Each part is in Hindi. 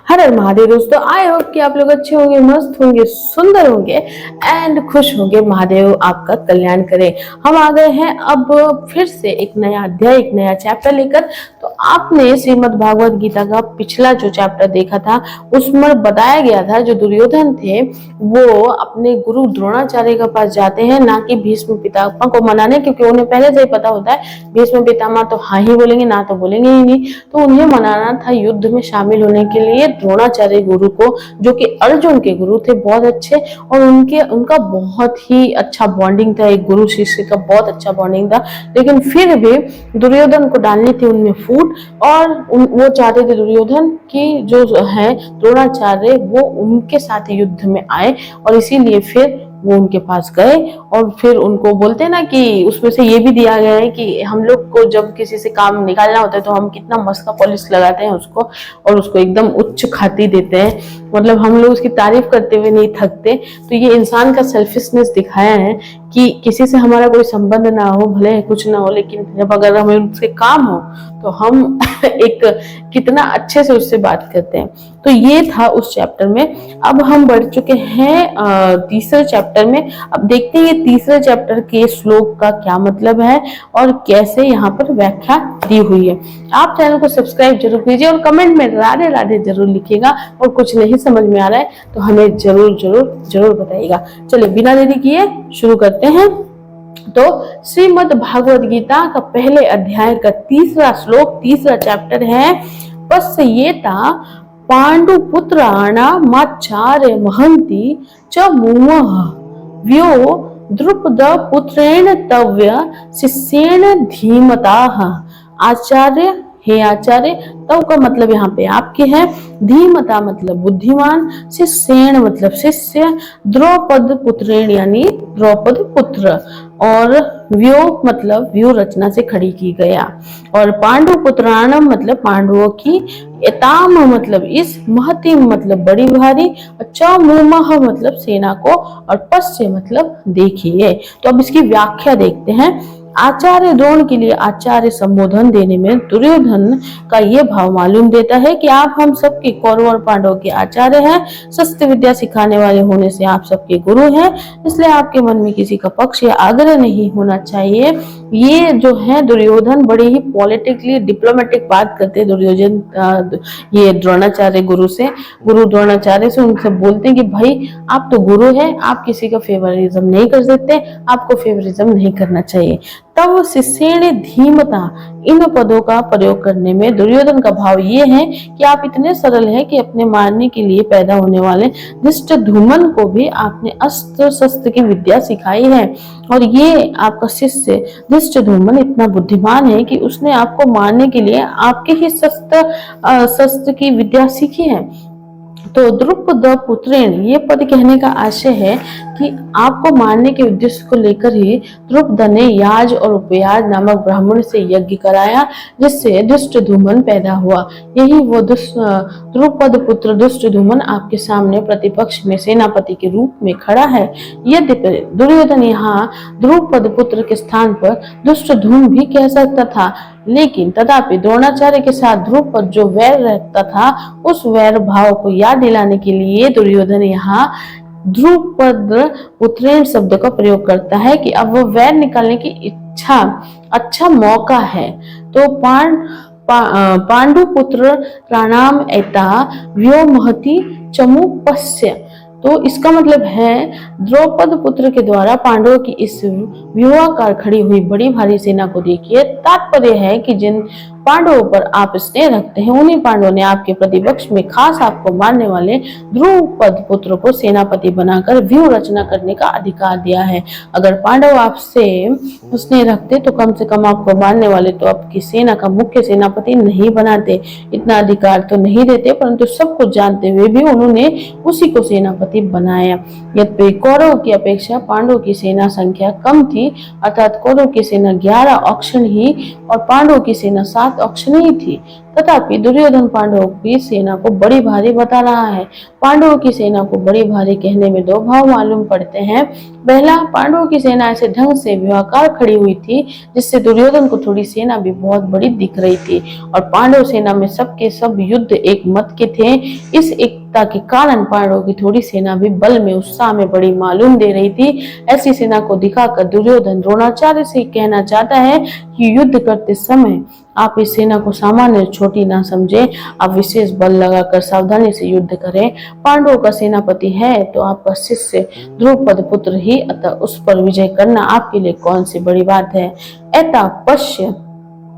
हर हर महादेव दोस्तों, आई होप कि आप लोग अच्छे होंगे, मस्त होंगे, सुंदर होंगे एंड खुश होंगे। महादेव आपका कल्याण करें। हम आ गए हैं अब फिर से एक नया अध्याय, एक नया चैप्टर लेकर। तो आपने श्रीमद् भागवत गीता का पिछला जो चैप्टर देखा था उसमें बताया गया था जो दुर्योधन थे वो अपने गुरु द्रोणाचार्य के पास जाते हैं, ना कि भीष्म पितामह को मनाने, क्योंकि उन्हें पहले से ही पता होता है भीष्म पितामह तो हाँ ही बोलेंगे, ना तो बोलेंगे ही नहीं। तो उन्हें मनाना था युद्ध में शामिल होने के लिए द्रोणाचार्य गुरु को, जो कि अर्जुन के गुरु थे, बहुत अच्छे। और उनका बहुत ही अच्छा बॉन्डिंग था, एक गुरु शिष्य का बहुत अच्छा बॉन्डिंग था। लेकिन फिर भी दुर्योधन को डालनी थी उनमें फूट, और वो चाहते थे दुर्योधन की जो है द्रोणाचार्य वो उनके साथ युद्ध में आए, और इसीलिए फिर वो उनके पास गए। और फिर उनको बोलते हैं ना कि उसमें से ये भी दिया गया है कि हम लोग को जब किसी से काम निकालना होता है तो हम कितना मस्त पॉलिश लगाते हैं उसको, और उसको एकदम उच्च खाती देते हैं, मतलब हम लोग उसकी तारीफ करते हुए नहीं थकते। तो ये इंसान का सेल्फिशनेस दिखाया है कि किसी से हमारा कोई संबंध ना हो, भले कुछ ना हो, लेकिन जब अगर हमें उससे काम हो तो हम एक कितना अच्छे से उससे बात करते हैं। तो ये था उस चैप्टर में। अब हम बढ़ चुके हैं तीसरे चैप्टर में। अब देखते हैं ये तीसरे चैप्टर के श्लोक का क्या मतलब है और कैसे यहाँ पर व्याख्या दी हुई है। आप चैनल को सब्सक्राइब जरूर कीजिए और कमेंट में राधे राधे जरूर लिखिएगा, और कुछ नहीं समझ में आ रहा है तो हमें जरूर जरूर जरूर बताइएगा। चलिए बिना देरी किए शुरू करते हैं। तो श्रीमद् भागवत गीता का पहले अध्याय का तीसरा श्लोक, तीसरा चैप्टर है। पश्येता पांडुपुत्राणामाचार्य महन्ति च मुमः व्यो द्रुपद पुत्रेण तव्य शिष्येण धीमताः। आचार्य, हे आचार्य, तव का मतलब यहाँ पे आपके है, धीमता मतलब बुद्धिमान, शिष्येण मतलब शिष्य, द्रौपद पुत्रेण यानी द्रौपद पुत्र, और व्यो मतलब व्यू रचना से खड़ी की गया, और पांडु पुत्राणम मतलब पांडवों की, एताम मतलब इस, महति मतलब बड़ी भारी, चमुमः मतलब सेना को, और पश्य मतलब देखिए। तो अब इसकी व्याख्या देखते हैं। आचार्य द्रोण के लिए आचार्य संबोधन देने में दुर्योधन का ये भाव मालूम देता है कि आप हम सबके कौरव और पांडवों के आचार्य हैं, शस्त्र विद्या सिखाने वाले होने से आप सबके गुरु हैं, इसलिए आपके मन में किसी का पक्ष या आग्रह नहीं होना चाहिए। ये जो है दुर्योधन बड़े ही पॉलिटिकली डिप्लोमेटिक बात करते हैं। दुर्योधन ये द्रोणाचार्य गुरु से, गुरु द्रोणाचार्य से उनसे बोलते हैं कि भाई आप तो गुरु हैं, आप किसी का फेवरिज्म नहीं कर सकते, आपको फेवरिज्म नहीं करना चाहिए। तब शिष्येण धीमता, इन पदों का प्रयोग करने में दुर्योधन का भाव ये है कि आप इतने सरल हैं कि अपने मारने के लिए पैदा होने वाले धृष्टद्युम्न को भी आपने अस्त्र शस्त्र की विद्या सिखाई है, और ये आपका शिष्य धृष्टद्युम्न इतना बुद्धिमान है कि उसने आपको मारने के लिए आपके ही शस्त्र की विद्या सीखी है। तो द्रुपद पुत्रेण, ये पद कहने का आशय है कि आपको मारने के उद्देश्य को लेकर ही द्रुपद ने याज और उपयाज नामक ब्राह्मण से यज्ञ कराया, जिससे दुष्टद्युम्न पैदा हुआ। यही वो द्रुपद पुत्र दुष्टद्युम्न आपके सामने प्रतिपक्ष में सेनापति के रूप में खड़ा है। यद्यपि दुर्योधन यहाँ द्रुपद पुत्र के स्थान पर दुष्टद्युम्न भी कह सकता था, लेकिन तथापि द्रोणाचार्य के साथ द्रुपद जो वैर रखता था उस वैर भाव को याद दिलाने के लिए दुर्योधन यहाँ द्रुपद पुत्रेण शब्द का प्रयोग करता है कि अब वो वैर निकालने की इच्छा, अच्छा मौका है। तो पांडु पुत्र प्राणाम एता व्यो महति चमुपस्य, तो इसका मतलब है द्रौपद पुत्र के द्वारा पांडवों की इस व्यूहाकार खड़ी हुई बड़ी भारी सेना को देखिए। तात्पर्य है कि जिन पांडवों पर आप स्नेह रखते हैं उन्हीं पांडवों ने आपके प्रतिपक्ष में खास आपको मारने वाले द्रुपद पुत्र को सेनापति बनाकर व्यू रचना करने का अधिकार दिया है। अगर पांडव आपसे स्नेह रखते तो कम से कम आपको मारने वाले तो आपकी सेना का मुख्य सेनापति नहीं बनाते, इतना अधिकार तो नहीं देते, परंतु सब कुछ जानते हुए भी उन्होंने उसी को सेनापति बनाया। यद्यपि कौरव की अपेक्षा पांडवों की सेना संख्या कम थी, अर्थात कौरव की सेना 11 औक्षण ही और पांडवों की सेना 7 औक्षणी थी, तथापि दुर्योधन पांडवों की सेना को बड़ी भारी बता रहा है। पांडवों की सेना को बड़ी भारी कहने में दो भाव मालूम पड़ते हैं। पहला, पांडवों की सेना ऐसे ढंग से व्यूहाकार खड़ी हुई थी जिससे दुर्योधन को थोड़ी सेना भी बहुत बड़ी दिख रही थी और पांडव सेना में सबके सब युद्ध एक मत के थे। इस एकता के कारण पांडवों की थोड़ी सेना भी बल में उत्साह में बड़ी मालूम दे रही थी। ऐसी सेना को दिखाकर दुर्योधन द्रोणाचार्य से कहना चाहता है कि युद्ध करते समय आप इस सेना को सामान्य छोटी ना समझे, आप विशेष बल लगाकर सावधानी से युद्ध करें। पांडवों का सेनापति है तो आपका शिष्य द्रुपद पुत्र ही, अतः उस पर विजय करना आपके लिए कौन सी बड़ी बात है। ऐता पश्य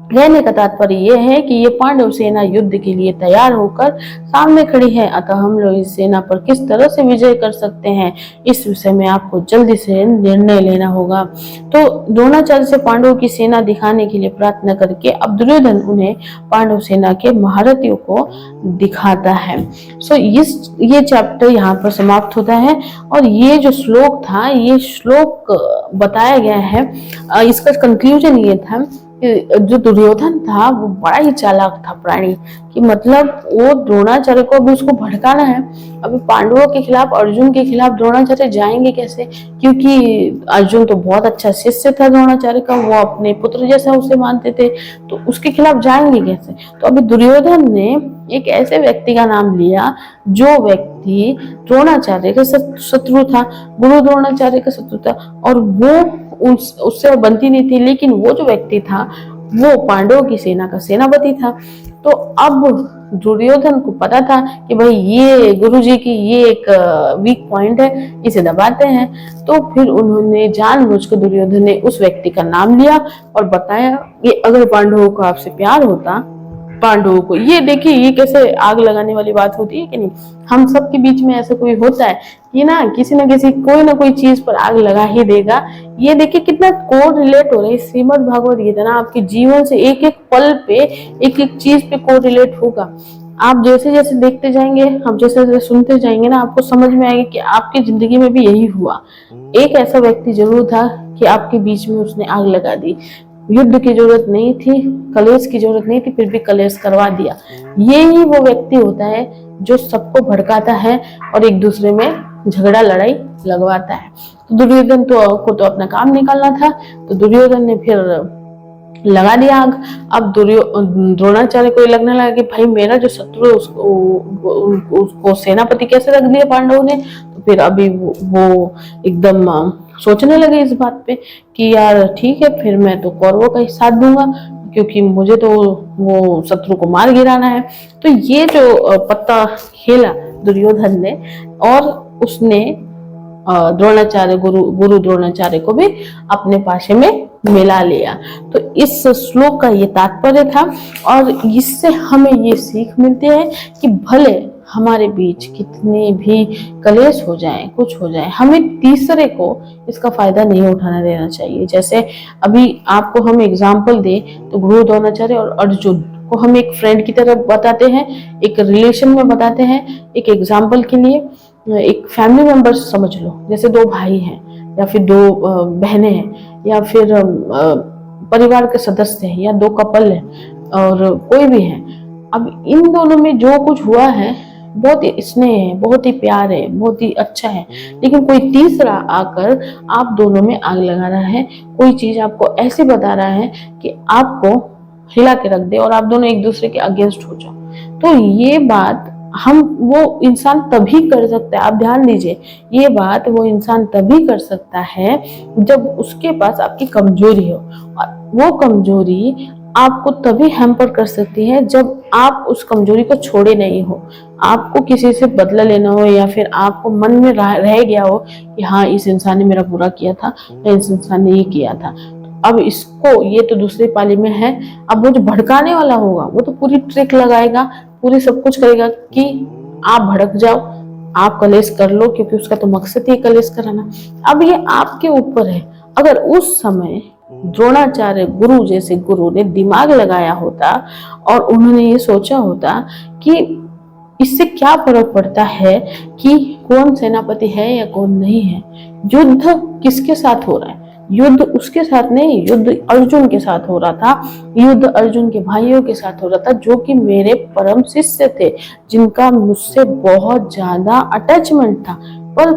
कहने का तात्पर्य यह है कि ये पांडव सेना युद्ध के लिए तैयार होकर सामने खड़ी है, अतः हम लोग इस सेना पर किस तरह से विजय कर सकते हैं, इस विषय में आपको जल्दी से निर्णय लेना होगा। तो द्रोणाचार्य से पांडवों की सेना दिखाने के लिए प्रार्थना करके अब दुर्योधन उन्हें पांडव सेना के महारथियों को दिखाता है। ये चैप्टर यहाँ पर समाप्त होता है और ये जो श्लोक था, ये श्लोक बताया गया है, इसका कंक्लूजन ये था जो दुर्योधन था वो बड़ा ही चालाक था प्राणी, कि मतलब वो द्रोणाचार्य को अभी उसको भड़काना है। अभी पांडवों के खिलाफ, अर्जुन के खिलाफ द्रोणाचार्य जाएंगे कैसे, क्योंकि अर्जुन तो बहुत अच्छा शिष्य था द्रोणाचार्य का, वो अपने पुत्र जैसा उसे मानते थे, तो उसके खिलाफ जाएंगे कैसे। तो अभी दुर्योधन ने एक ऐसे व्यक्ति का नाम लिया जो व्यक्ति द्रोणाचार्य का शत्रु था, गुरु द्रोणाचार्य का शत्रु था, और वो उससे बनती नहीं थी, लेकिन वो जो व्यक्ति था वो पांडवों की सेना का सेनापति था। तो अब दुर्योधन को पता था कि भाई ये गुरुजी की ये एक वीक पॉइंट है, इसे दबाते हैं। तो फिर उन्होंने जानबूझकर दुर्योधन ने उस व्यक्ति का नाम लिया और बताया कि अगर पांडवों को आपसे प्यार होता, पांडवों को, ये देखिए ये कैसे आग लगाने वाली बात होती है कि नहीं। हम सबके बीच में ऐसा कोई होता है कि ना किसी न किसी कोई ना कोई चीज पर आग लगा ही देगा। ये देखिए कितना कोड रिलेट हो रहा है श्रीमद् भागवत गीता ना, आपके जीवन से एक एक पल पे एक एक चीज पे कोड रिलेट होगा। आप जैसे जैसे देखते जाएंगे, आप जैसे जैसे सुनते जाएंगे ना, आपको समझ में आएगा कि आपकी जिंदगी में भी यही हुआ। एक ऐसा व्यक्ति जरूर था कि आपके बीच में उसने आग लगा दी। युद्ध की जरूरत नहीं थी, कलेश की जरूरत नहीं थी, फिर भी कलेश करवा दिया। ये ही वो व्यक्ति होता है जो सबको भड़काता है और एक दूसरे में झगड़ा लड़ाई लगवाता है। तो दुर्योधन को तो अपना काम निकालना था, तो दुर्योधन ने फिर लगा दिया आग। अब द्रोणाचार्य को लगने लगा कि भाई मेरा जो शत्रु है उसको सेनापति कैसे रख दिया पांडवों ने। तो फिर अभी वो एकदम सोचने लगे इस बात पे कि यार ठीक है, फिर मैं तो कौरवों का ही साथ दूंगा, क्योंकि मुझे तो वो शत्रु को मार गिराना है। तो ये जो पत्ता खेला दुर्योधन ने, और उसने द्रोणाचार्य गुरु द्रोणाचार्य को भी अपने पासे में मिला लिया। तो इस श्लोक का ये तात्पर्य था और इससे हमें ये सीख मिलती है कि भले हमारे बीच कितने भी कलेश हो जाए, कुछ हो जाए, हमें तीसरे को इसका फायदा नहीं उठाना देना चाहिए। जैसे अभी आपको हम एग्जाम्पल दें तो गुरु द्रोणाचार्य और अर्जुन को हम एक फ्रेंड की तरह बताते हैं, एक रिलेशन में बताते हैं, एक एग्जाम्पल के लिए एक फैमिली मेंबर समझ लो, जैसे दो भाई हैं या फिर दो बहनें हैं या फिर परिवार के सदस्य हैं या दो कपल हैं और कोई भी है। अब इन दोनों में जो कुछ हुआ है बहुत ही स्नेह है, बहुत ही प्यार है, बहुत ही अच्छा है, लेकिन कोई तीसरा आकर आप दोनों में आग लगा रहा है, कोई चीज आपको ऐसे बता रहा है कि आपको हिला के रख दे और आप दोनों एक दूसरे के अगेंस्ट हो जाओ। तो ये बात वो इंसान तभी कर सकता है, आप ध्यान दीजिए, ये बात वो इंसान तभी कर सकता है जब उसके पास आपकी कमजोरी हो, और वो कमजोरी आपको तभी हैम्पर कर सकती है जब आप उस कमजोरी को छोड़े नहीं हो। आपको किसी से बदला लेना हो या फिर आपको मन में रह गया हो कि हाँ इस इंसान ने मेरा बुरा किया था या इस इंसान ने ये किया था, अब इसको, ये तो दूसरी पाली में है, अब वो जो भड़काने वाला होगा वो तो पूरी ट्रिक लगाएगा, पूरी सब कुछ करेगा कि आप भड़क जाओ, आप कलेश कर लो, क्योंकि उसका तो मकसद ही कलेश कराना। अब ये आपके ऊपर है। अगर उस समय द्रोणाचार्य गुरु जैसे गुरु ने दिमाग लगाया होता और उन्होंने ये सोचा होता कि इससे क्या फर्क पड़ता है कि कौन सेनापति है या कौन नहीं है, युद्ध किसके साथ हो रहा है, युद्ध उसके साथ नहीं, युद्ध अर्जुन के साथ हो रहा था, युद्ध अर्जुन के भाइयों के साथ हो रहा था जो कि मेरे परम शिष्य थे, जिनका मुझसे बहुत ज्यादा अटैचमेंट था। पर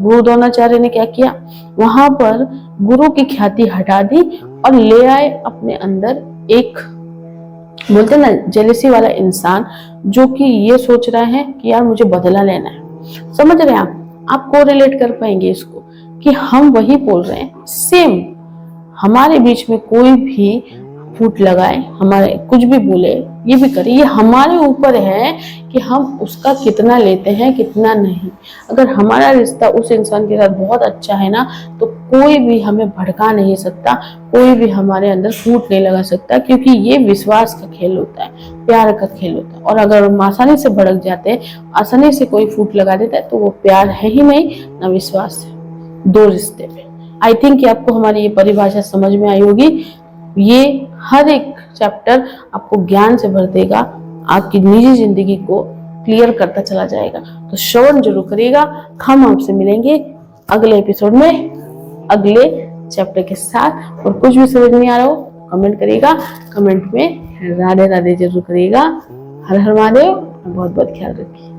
गुरु द्रोणाचार्य ने क्या किया, वहां पर गुरु की ख्याति हटा दी और ले आए अपने अंदर एक, बोलते ना, जेलेसी वाला इंसान, जो कि ये सोच रहा है कि यार मुझे बदला लेना है। समझ रहे हैं आप कोरिलेट कर पाएंगे इसको कि हम वही बोल रहे हैं सेम। हमारे बीच में कोई भी फूट लगाए, हमारे कुछ भी बोले, ये भी करे, ये हमारे ऊपर है कि हम उसका कितना लेते हैं कितना नहीं। अगर हमारा रिश्ता उस इंसान के साथ बहुत अच्छा है ना, तो कोई भी हमें भड़का नहीं सकता, कोई भी हमारे अंदर फूट नहीं लगा सकता, क्योंकि ये विश्वास का खेल होता है, प्यार का खेल होता है। और अगर हम आसानी से भड़क जाते हैं, आसानी से कोई फूट लगा देता है, तो वो प्यार है ही नहीं, ना विश्वास है दो रिश्ते में। आई थिंक कि आपको हमारी ये परिभाषा समझ में आई होगी। ये हर एक चैप्टर आपको ज्ञान से भर देगा, आपकी निजी जिंदगी को क्लियर करता चला जाएगा। तो श्रवण जरूर करिएगा। हम आपसे मिलेंगे अगले एपिसोड में अगले चैप्टर के साथ। और कुछ भी समझ नहीं आ रहा हो कमेंट करिएगा, कमेंट में राधे राधे जरूर करिएगा। हर हर महादेव, बहुत बहुत ख्याल रखिए।